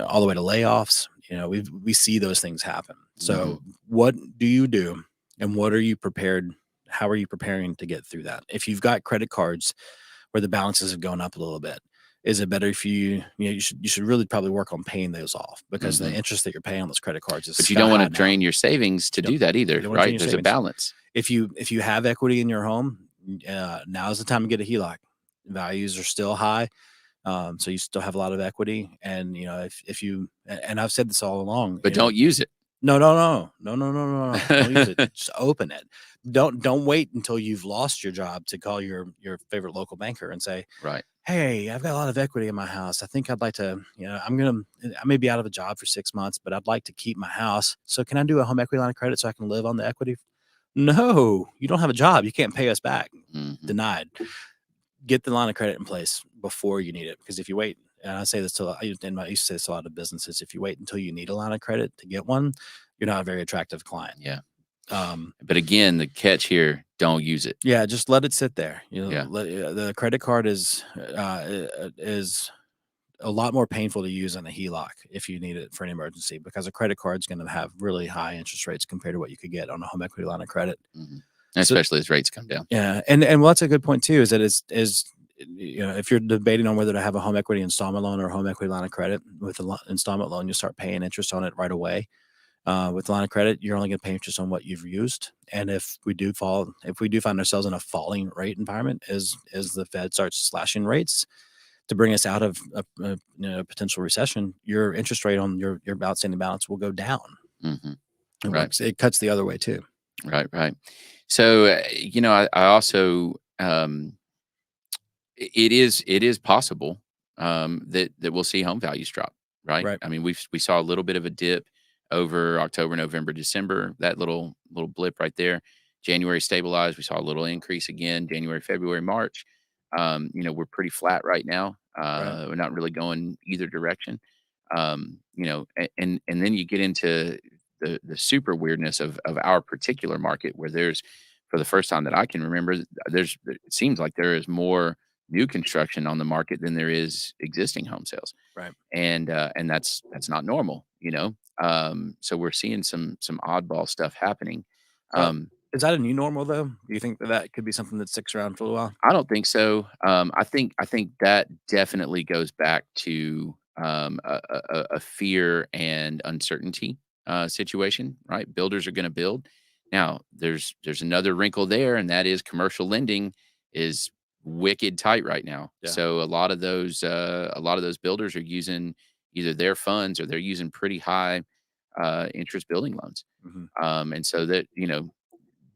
all the way to layoffs? We see those things happen. So what do you do, and what are you prepared? How are you preparing to get through that? If you've got credit cards where the balances have gone up a little bit, is it better if you should really probably work on paying those off, because the interest that you're paying on those credit cards is, but you don't want to drain your savings to do that either, right? There's a balance. If you have equity in your home, now is the time to get a HELOC. Values are still high. So you still have a lot of equity. And, if you, and I've said this all along, but don't use it. No. Don't use it. Just open it. Don't wait until you've lost your job to call your favorite local banker and say, right, hey, I've got a lot of equity in my house. I think I'd like to, I may be out of a job for 6 months, but I'd like to keep my house. So can I do a home equity line of credit so I can live on the equity? No, you don't have a job. You can't pay us back. Denied. Get the line of credit in place before you need it. Because if you wait, and I say this I used to say this to a lot of businesses, if you wait until you need a line of credit to get one, you're not a very attractive client. Yeah. But again, the catch here, don't use it. Yeah, just let it sit there. The credit card is a lot more painful to use than a HELOC if you need it for an emergency, because a credit card is going to have really high interest rates compared to what you could get on a home equity line of credit. Especially as rates come down. Yeah. And well, that's a good point too, is that if you're debating on whether to have a home equity installment loan or a home equity line of credit, with an installment loan, you start paying interest on it right away. With line of credit, you're only going to pay interest on what you've used. And if we do find ourselves in a falling rate environment, as the Fed starts slashing rates to bring us out of a potential recession, your interest rate on your outstanding balance will go down. Mm-hmm. It Right. works. It cuts the other way too. Right. So, I also, it is possible that we'll see home values drop. Right. Right. I mean, we saw a little bit of a dip over October, November, December. That little blip right there. January stabilized. We saw a little increase again. January, February, March. We're pretty flat right now. Right. We're not really going either direction. And then you get into the super weirdness of our particular market, where there's, for the first time that I can remember, it seems like there is more new construction on the market than there is existing home sales. Right. And that's not normal. So we're seeing some oddball stuff happening. Is that a new normal though? Do you think that could be something that sticks around for a while? I don't think so. I think that definitely goes back to a fear and uncertainty situation, right? Builders are going to build. Now, there's another wrinkle there, and that is commercial lending is wicked tight right now. Yeah. So a lot of those builders are using either their funds, or they're using pretty high interest building loans. Mm-hmm. And so that,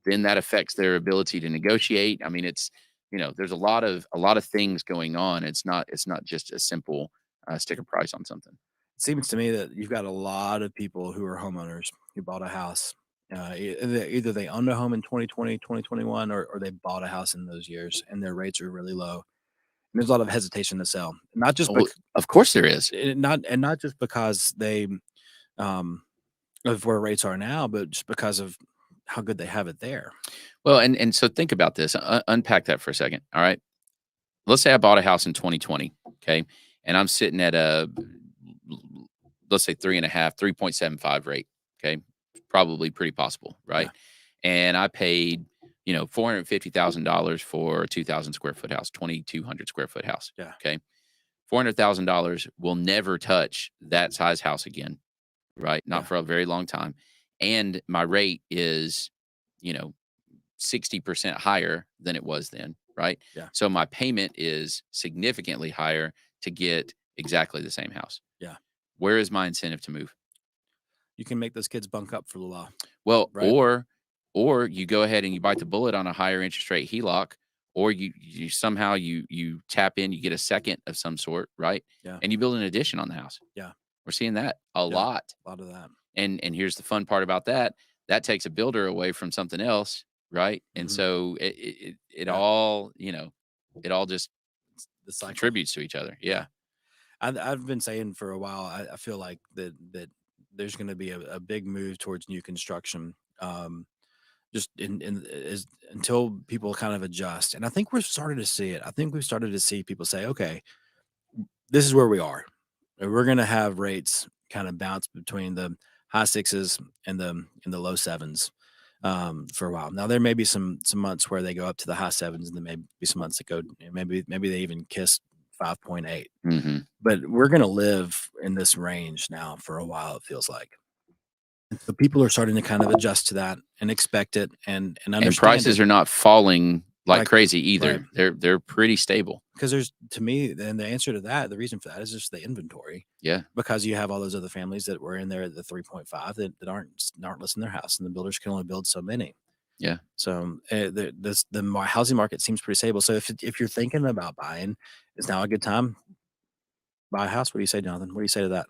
then that affects their ability to negotiate. I mean, it's, there's a lot of things going on. It's not just a simple stick a price on something. It seems to me that you've got a lot of people who are homeowners who bought a house. Either they owned a home in 2020, 2021, or they bought a house in those years, and their rates are really low. And there's a lot of hesitation to sell, not just Well, of course there is. not just because they of where rates are now, but just because of how good they have it there. Well, and so think about this. Unpack that for a second. All right. Let's say I bought a house in 2020. Okay. And I'm sitting at let's say 3.75 rate. Okay. Probably pretty possible. Right. Yeah. And I paid, $450,000 for a 2,000 square foot house, 2,200 square foot house. Yeah. Okay. $400,000 will never touch that size house again. Right. Not for a very long time. And my rate is, 60% higher than it was then. Right. Yeah. So my payment is significantly higher to get exactly the same house. Yeah. Where is my incentive to move? You can make those kids bunk up for a while. Well, right? Or you go ahead and you bite the bullet on a higher interest rate HELOC, or you somehow you tap in, you get a second of some sort, right? Yeah. And you build an addition on the house. Yeah. We're seeing that a lot. A lot of that. And here's the fun part about that. That takes a builder away from something else, right? And so it all, it all just contributes to each other. Yeah. I've been saying for a while, I feel like that there's going to be a big move towards new construction, just until people kind of adjust. And I think we're starting to see it. I think we've started to see people say, okay, this is where we are. We're going to have rates kind of bounce between the high sixes and the low sevens for a while. Now there may be some months where they go up to the high sevens, and there may be some months that go maybe they even kiss 5.8. Mm-hmm. But we're going to live in this range now for a while, it feels like. And so people are starting to kind of adjust to that and expect it and understand. And prices are not falling like crazy either. Right. They're pretty stable. Because there's, to me, and the answer to that, the reason for that is just the inventory. Yeah. Because you have all those other families that were in there at the 3.5 that aren't listing their house, and the builders can only build so many. Yeah. So the housing market seems pretty stable. So if you're thinking about buying, is now a good time? Buy a house? What do you say, Jonathan? What do you say to that?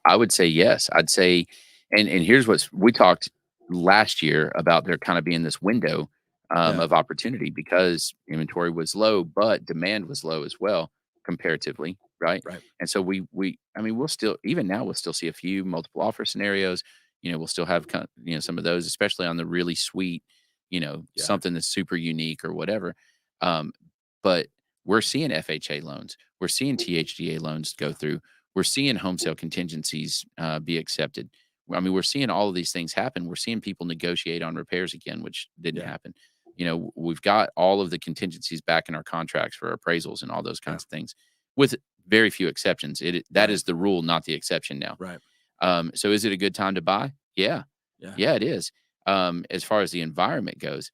I would say yes. I'd say, and here's we talked last year about there kind of being this window of opportunity because inventory was low, but demand was low as well comparatively, right? Right. And so we'll still, even now, we'll still see a few multiple offer scenarios. We'll still have some of those, especially on the really sweet, something that's super unique or whatever. But we're seeing FHA loans, we're seeing THDA loans go through, we're seeing home sale contingencies be accepted. I mean, we're seeing all of these things happen. We're seeing people negotiate on repairs again, which didn't happen. we've got all of the contingencies back in our contracts for appraisals and all those Yeah. kinds of things, with very few exceptions. That Right. is the rule, not the exception now. Right. So is it a good time to buy? Yeah. Yeah. Yeah, it is. As far as the environment goes,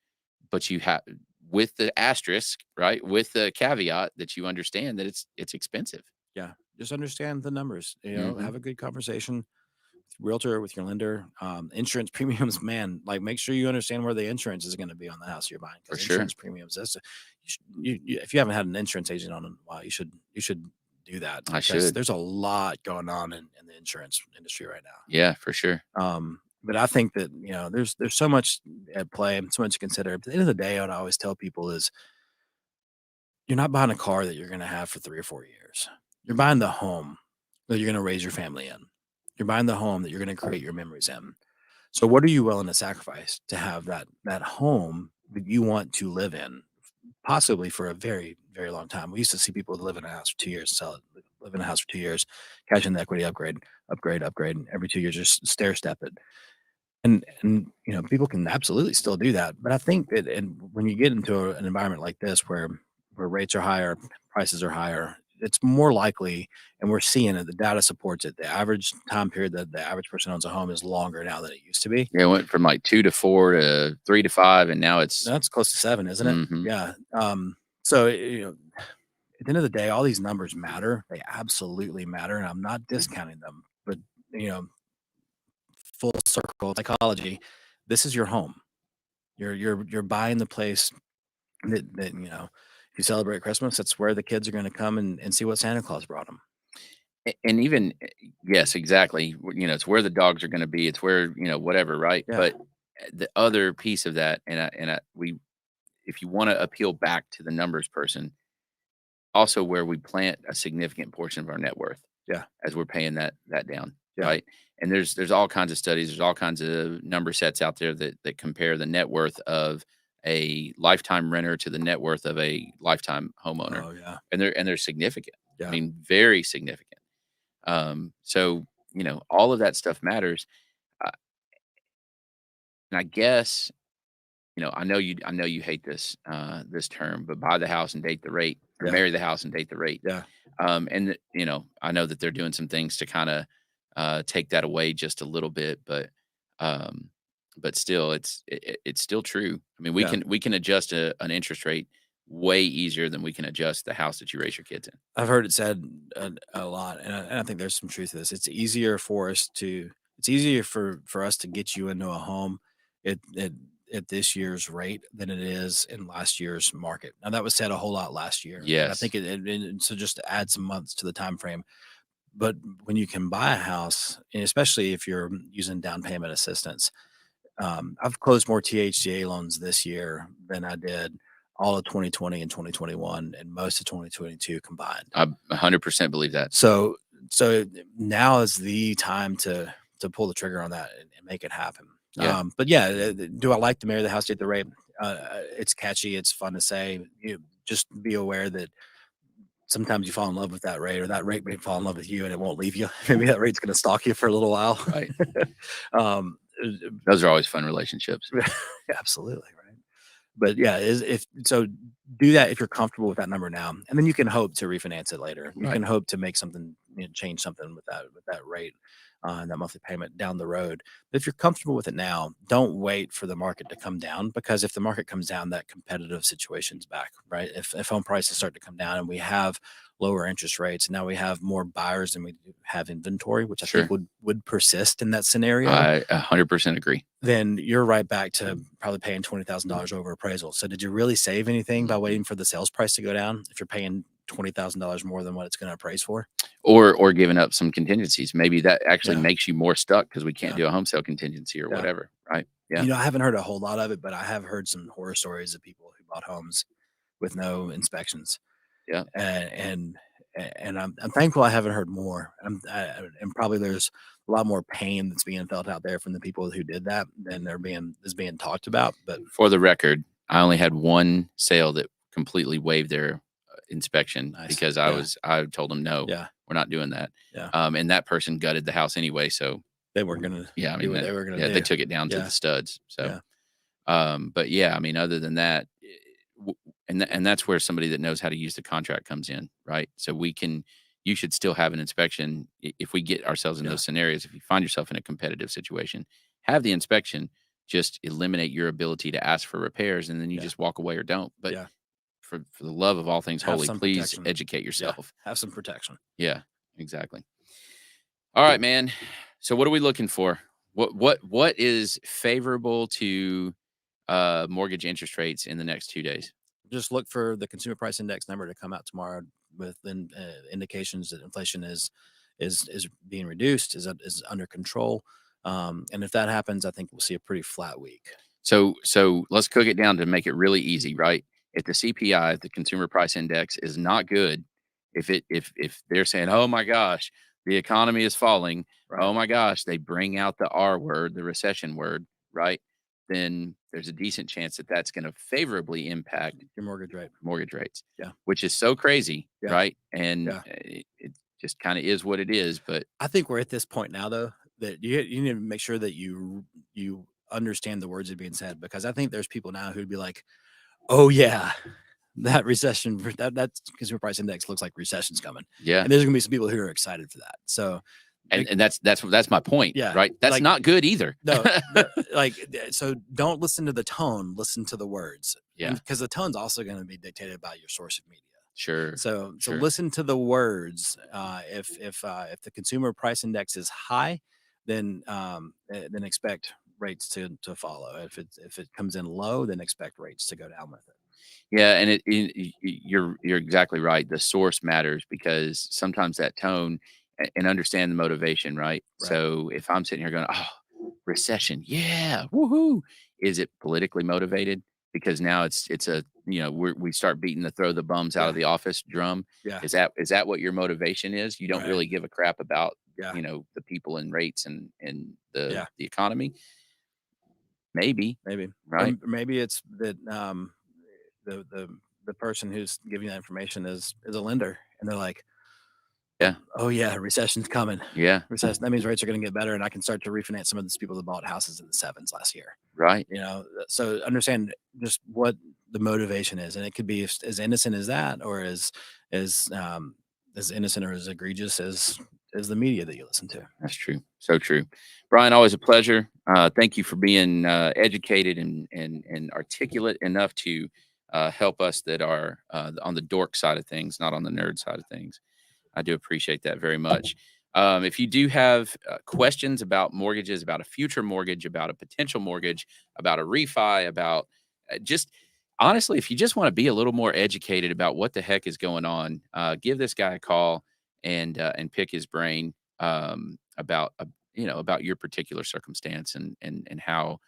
but you have, with the asterisk, right? With the caveat that you understand that it's expensive. Yeah. Just understand the numbers. Mhm. Have a good conversation with your realtor, with your lender. Insurance premiums, man. Like, make sure you understand where the insurance is going to be on the house you're buying, For because sure. insurance premiums. If you haven't had an insurance agent on in a while, you should do that. I Because should. there's a lot going on in the insurance industry right now. Yeah, for sure. But I think that there's so much at play and so much to consider. But at the end of the day, what I always tell people is, you're not buying a car that you're going to have for 3 or 4 years. You're buying the home that you're going to raise your family in. You're buying the home that you're going to create your memories in. So what are you willing to sacrifice to have that home that you want to live in, possibly for a very, very long time? We used to see people live in a house for 2 years, sell it, live in a house for 2 years, cash in the equity, upgrade, and every 2 years just stair step it. And people can absolutely still do that. But I think that, and when you get into an environment like this where rates are higher, prices are higher, it's more likely, and we're seeing it, the data supports it. The average time period that the average person owns a home is longer now than it used to be. Yeah, it went from like 2 to 4 to 3 to 5, and now it's That's close to 7, isn't it? Mhm. Yeah. So at the end of the day, all these numbers matter. They absolutely matter, and I'm not discounting them. But you know, full circle psychology, this is your home. You're buying the place that if you celebrate Christmas, that's where the kids are going to come and see what Santa Claus brought them. And even yes, exactly. It's where the dogs are gonna be. It's where, whatever, right? Yeah. But the other piece of that, we if you wanna appeal back to the numbers person, also where we plant a significant portion of our net worth Yeah. as we're paying that down, Yeah. right? And there's all kinds of studies, there's all kinds of number sets out there that compare the net worth of a lifetime renter to the net worth of a lifetime homeowner, Oh yeah. and they're significant. I Yeah. mean, very significant. So, all of that stuff matters. Uh, and I guess, I know you hate this term, but buy the house and date the rate, or Yeah. marry the house and date the rate. Yeah. I know that they're doing some things to kind of take that away just a little bit, um, but still, it's still true. I mean, Yeah. we can adjust an interest rate way easier than we can adjust the house that you raise your kids in. I've heard it said a lot, and I think there's some truth to this. It's easier for us to, it's easier for us to get you into a home at this year's rate than it is in last year's market. Now that was said a whole lot last year. And I Yes. think so just to add some months to the time frame. But when you can buy a house, and especially if you're using down payment assistance, I've closed more THCA loans this year than I did all of 2020 and 2021 and most of 2022 combined. I 100% believe that. So now is the time to pull the trigger on that and make it happen. Yeah. But yeah, do I like to marry the house at the rate? It's catchy. It's fun to say. You just be aware that sometimes you fall in love with that rate, or that rate may fall in love with you and it won't leave you. Maybe that rate's going to stalk you for a little while. Right. um, Those are always fun relationships. absolutely. Right. But yeah, if so, do that if you're comfortable with that number now, and then you can hope to refinance it later. You Right. can hope to make something, change something with that rate and that monthly payment down the road. But if you're comfortable with it now, don't wait for the market to come down, because if the market comes down, that competitive situation's back, right? If home prices start to come down and we have lower interest rates, and now we have more buyers than we have inventory, which I Sure. think would persist in that scenario, I 100% agree. then you're right back to probably paying $20,000 over appraisal. So did you really save anything by waiting for the sales price to go down if you're paying $20,000 more than what it's going to appraise for? Or giving up some contingencies. Maybe that actually Yeah. makes you more stuck because we can't Yeah. do a home sale contingency or Yeah. whatever, right? Yeah. I haven't heard a whole lot of it, but I have heard some horror stories of people who bought homes with no inspections. Yeah. And I'm thankful I haven't heard more. And probably there's a lot more pain that's being felt out there from the people who did that than is being talked about. But For the record, I only had one sale that completely waived their inspection Nice. because Yeah. I told them, no, yeah, we're not doing that. Yeah. And that person gutted the house anyway. So they weren't going to yeah, I do mean, what they were going to yeah, do. they took it down to Yeah. the studs. So, Yeah. But yeah, I mean, other than that, and that's where somebody that knows how to use the contract comes in, right? So you should still have an inspection if we get ourselves in Yeah. those scenarios. If you find yourself in a competitive situation, have the inspection. Just eliminate your ability to ask for repairs, and then you just walk away or don't. But Yeah. for the love of all things Have holy, some please protection. educate Yeah. yourself. Have some protection. Yeah, exactly. All right, man. So what are we looking for? What is favorable to mortgage interest rates in the next 2 days? Just look for the consumer price index number to come out tomorrow with indications that inflation is being reduced, is under control. And if that happens, I think we'll see a pretty flat week. So let's cook it down to make it really easy, right? If the CPI, the consumer price index, is not good, if they're saying, "Oh my gosh, the economy is falling," Right. oh my gosh, they bring out the R word, the recession word, right? Then there's a decent chance that that's going to favorably impact Your mortgage rate. mortgage rates. Yeah. Which is so crazy, Yeah. right? And Yeah. it just kind of is what it is. But I think we're at this point now, though, that you need to make sure that you understand the words that are being said, because I think there's people now who'd be like, "Oh yeah, that recession, that consumer price index looks like recession's coming." yeah, And there's gonna be some people who are excited for that. So, and that's my point. Yeah, Right. That's like- not good either. no, so don't listen to the tone, listen to the words. Yeah. Because the tone's also going to be dictated by your source of media. Sure. So Sure. listen to the words. If the consumer price index is high, then expect rates to follow. If it comes in low, then expect rates to go down with it. Yeah, and you're exactly right. The source matters because sometimes that tone and understand the motivation, right? Right. So if I'm sitting here going, "Oh, recession, yeah, woohoo," is it politically motivated? Because now it's a we start beating the throw the bums out of Yeah. the office drum. Yeah. Is that what your motivation is? You don't Right. really give a crap about Yeah. the people and rates and the Yeah. the economy. Maybe, Maybe. right? Or maybe it's that the person who's giving that information is a lender, and they're like, Yeah. "Oh yeah, recession's coming. Yeah, Recession. That means rates are going to get better, and I can start to refinance some of these people that bought houses in the 7s last year." right. So understand just what the motivation is, and it could be as innocent as that, or as innocent or as egregious as the media that you listen to. That's true. So true. Bryan, always a pleasure. Thank you for being educated and articulate enough to help us that are on the dork side of things, not on the nerd side of things. I do appreciate that very much. If you do have questions about mortgages, about a future mortgage, about a potential mortgage, about a refi, about just honestly, if you just want to be a little more educated about what the heck is going on, give this guy a call and pick his brain about about your particular circumstance and how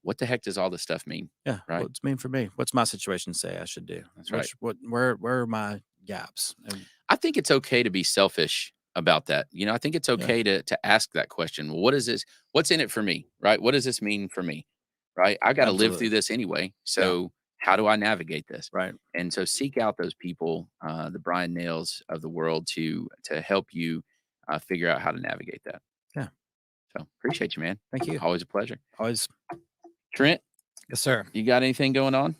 what the heck does all this stuff mean? Yeah, Right. what's mean for me? What's my situation say I should do? That's right. Where are my gaps? And I think it's okay to be selfish about that. I think it's okay to ask that question. Well, what is this? What's in it for me? Right? What does this mean for me? Right? I got to live through Absolutely. this anyway. So how do I navigate this? Right. And so seek out those people, the Bryan Nales of the world, to help you figure out how to navigate that. Yeah. So appreciate you, man. Thank you. Always a pleasure. Always. Trent, Yes, sir. you got anything going on?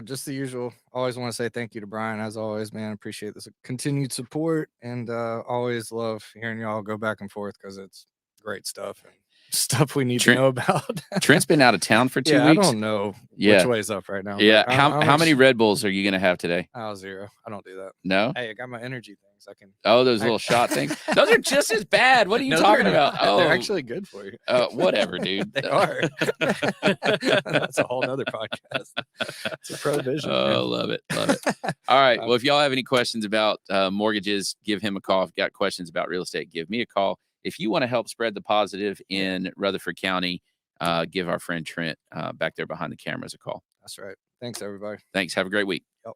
Just the usual. Always want to say thank you to Bryan, as always, man. Appreciate this continued support, and always love hearing y'all go back and forth because it's great stuff and stuff we need to know about. Trent's been out of town for 2 yeah, weeks. I don't know Yeah. which way's up right now. Yeah. but How many Red Bulls are you going to have today? Oh, 0. I don't do that. No? Hey, I got my energy things. I can. Oh, those little shot things. Those are just as bad. What are you No, talking they're about? not. Oh, They're actually good for you. Whatever, dude. They are. That's a whole nother podcast. It's a provision. Oh, love it. Love it. All right. Well, if y'all have any questions about mortgages, give him a call. If you got questions about real estate, give me a call. If you want to help spread the positive in Rutherford County, give our friend Trent back there behind the cameras a call. That's right. Thanks, everybody. Thanks. Have a great week. Yep.